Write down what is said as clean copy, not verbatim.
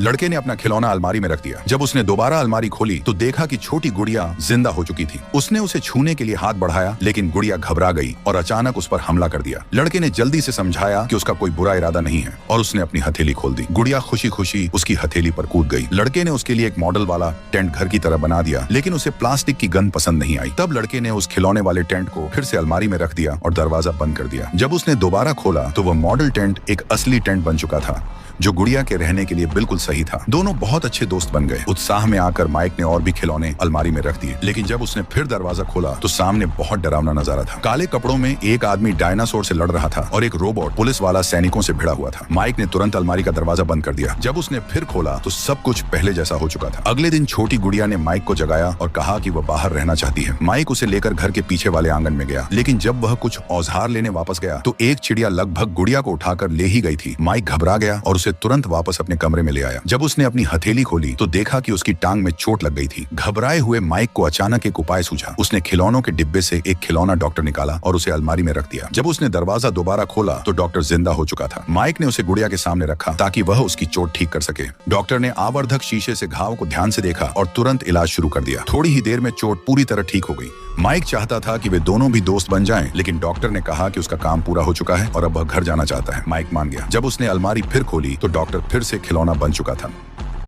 लड़के ने अपना खिलौना अलमारी में रख दिया। जब उसने दोबारा अलमारी खोली तो देखा कि छोटी गुड़िया जिंदा हो चुकी थी। उसने उसे छूने के लिए हाथ बढ़ाया, लेकिन गुड़िया घबरा गई और अचानक उस पर हमला कर दिया। लड़के ने जल्दी से समझाया कि उसका कोई बुरा इरादा नहीं है और उसने अपनी हथेली खोल दी। गुड़िया खुशी खुशी उसकी हथेली पर कूद गई। लड़के ने उसके लिए एक मॉडल वाला टेंट घर की तरह बना दिया, लेकिन उसे प्लास्टिक की गंध पसंद नहीं आई। तब लड़के ने उस खिलौने वाले टेंट को फिर से अलमारी में रख दिया और दरवाजा बंद कर दिया। जब उसने दोबारा खोला तो वह मॉडल टेंट एक असली टेंट बन चुका था, जो गुड़िया के रहने के लिए बिल्कुल सही था। दोनों बहुत अच्छे दोस्त बन गए। उत्साह में आकर माइक ने और भी खिलौने अलमारी में रख दिए, लेकिन जब उसने फिर दरवाजा खोला तो सामने बहुत डरावना नजारा था। काले कपड़ों में एक आदमी डायनासोर से लड़ रहा था और एक रोबोट पुलिस वाला सैनिकों से भिड़ा हुआ था। माइक ने तुरंत अलमारी का दरवाजा बंद कर दिया। जब उसने फिर खोला तो सब कुछ पहले जैसा हो चुका था। अगले दिन छोटी गुड़िया ने माइक को जगाया और कहा कि वह बाहर रहना चाहती है। माइक उसे लेकर घर के पीछे वाले आंगन में गया, लेकिन जब वह कुछ औजार लेने वापस गया तो एक चिड़िया लगभग गुड़िया को उठाकर ले ही गई थी। माइक घबरा गया और उसे तुरंत वापस अपने कमरे में ले आया। जब उसने अपनी हथेली खोली तो देखा कि उसकी टांग में चोट लग गई थी। घबराए हुए माइक को अचानक एक उपाय सूझा। उसने खिलौनों के डिब्बे से एक खिलौना डॉक्टर निकाला और उसे अलमारी में रख दिया। जब उसने दरवाजा दोबारा खोला तो डॉक्टर जिंदा हो चुका था। माइक ने उसे गुड़िया के सामने रखा ताकि वह उसकी चोट ठीक कर सके। डॉक्टर ने आवर्धक शीशे से घाव को ध्यान से देखा और तुरंत इलाज शुरू कर दिया। थोड़ी ही देर में चोट पूरी तरह ठीक हो गई। माइक चाहता था कि वे दोनों भी दोस्त बन जाएं, लेकिन डॉक्टर ने कहा कि उसका काम पूरा हो चुका है और अब वह घर जाना चाहता है। माइक मान गया। जब उसने अलमारी फिर खोली तो डॉक्टर फिर से खिलौना बन चुका था।